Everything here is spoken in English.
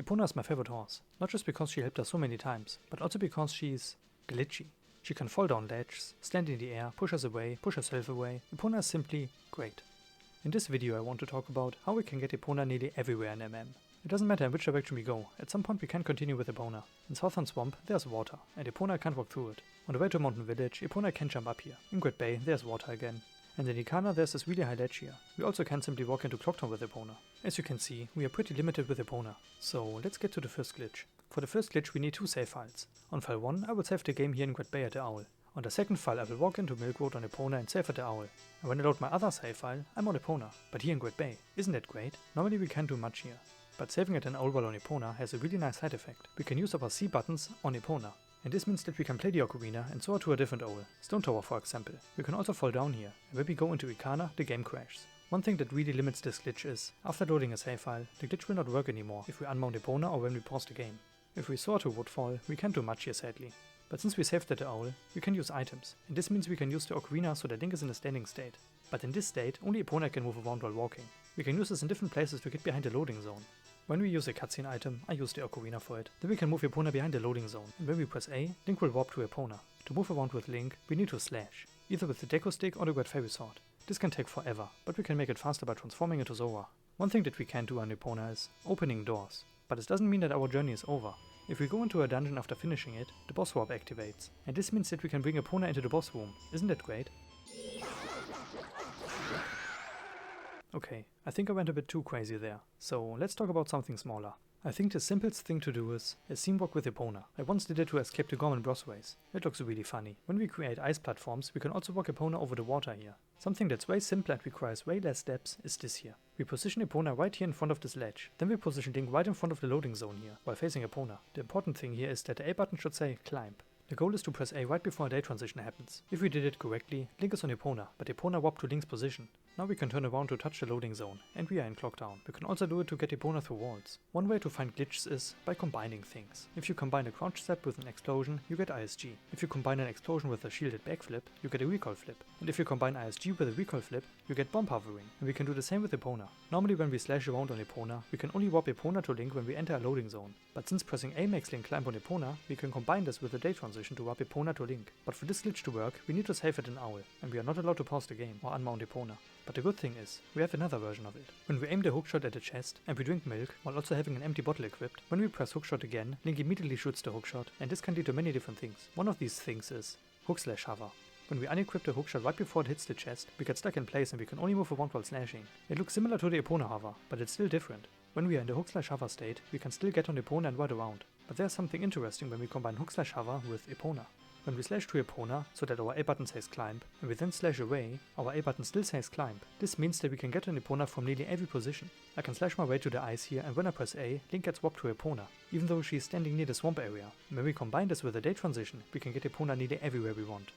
Epona is my favorite horse, not just because she helped us so many times, but also because she's glitchy. She can fall down ledges, stand in the air, push us away, push herself away. Epona is simply great. In this video I want to talk about how we can get Epona nearly everywhere in MM. It doesn't matter in which direction we go, at some point we can continue with Epona. In Southern Swamp there's water, and Epona can't walk through it. On the way to Mountain Village, Epona can jump up here. In Great Bay there's water again. And in Ikana there's this really high ledge here. We also can't simply walk into Clocktown with Epona. As you can see, we are pretty limited with Epona. So let's get to the first glitch. For the first glitch we need 2 save files. On file 1 I will save the game here in Great Bay at the Owl. On the second file I will walk into Milk Road on Epona and save at the Owl. And when I load my other save file, I'm on Epona, but here in Great Bay. Isn't that great? Normally we can't do much here. But saving at an owl while on Epona has a really nice side effect. We can use our C buttons on Epona. And this means that we can play the ocarina and soar to a different owl, Stone Tower for example. We can also fall down here, and when we go into Ikana, the game crashes. One thing that really limits this glitch is, after loading a save file, the glitch will not work anymore if we unmount Epona or when we pause the game. If we soar to Woodfall, we can't do much here sadly. But since we saved at the owl, we can use items, and this means we can use the ocarina so that Link is in a standing state. But in this state, only Epona can move around while walking. We can use this in different places to get behind the loading zone. When we use a cutscene item, I use the ocarina for it. Then we can move Epona behind the loading zone, and when we press A, Link will warp to Epona. To move around with Link, we need to slash, either with the deku stick or the Great Fairy Sword. This can take forever, but we can make it faster by transforming into Zora. One thing that we can do on Epona is opening doors, but this doesn't mean that our journey is over. If we go into a dungeon after finishing it, the boss warp activates, and this means that we can bring Epona into the boss room. Isn't that great? Okay, I think I went a bit too crazy there, so let's talk about something smaller. I think the simplest thing to do is a scene walk with Epona. I once did it to escape the Gorman Brosways. It looks really funny. When we create ice platforms, we can also walk Epona over the water here. Something that's way simpler and requires way less steps is this here. We position Epona right here in front of this ledge, then we position Link right in front of the loading zone here, while facing Epona. The important thing here is that the A button should say climb. The goal is to press A right before a day transition happens. If we did it correctly, Link is on Epona, but Epona warped to Link's position. Now we can turn around to touch the loading zone, and we are in Clocktown. We can also do it to get Epona through walls. One way to find glitches is by combining things. If you combine a crouch step with an explosion, you get ISG. If you combine an explosion with a shielded backflip, you get a recoil flip. And if you combine ISG with a recoil flip, you get bomb hovering. And we can do the same with Epona. Normally when we slash around on Epona, we can only warp Epona to Link when we enter a loading zone. But since pressing A makes Link climb on Epona, we can combine this with a day transition to warp Epona to Link. But for this glitch to work, we need to save at an owl, and we are not allowed to pause the game or unmount Epona. But the good thing is, we have another version of it. When we aim the hookshot at the chest, and we drink milk, while also having an empty bottle equipped, when we press hookshot again, Link immediately shoots the hookshot, and this can lead to many different things. One of these things is hook/hover. When we unequip the hookshot right before it hits the chest, we get stuck in place and we can only move around while slashing. It looks similar to the Epona hover, but it's still different. When we are in the hook/hover state, we can still get on Epona and ride around. But there's something interesting when we combine hook/hover with Epona. When we slash to Epona, so that our A button says climb, and we then slash away, our A button still says climb. This means that we can get on Epona from nearly every position. I can slash my way to the ice here, and when I press A, Link gets warped to Epona, even though she is standing near the swamp area. And when we combine this with a day transition, we can get Epona nearly everywhere we want.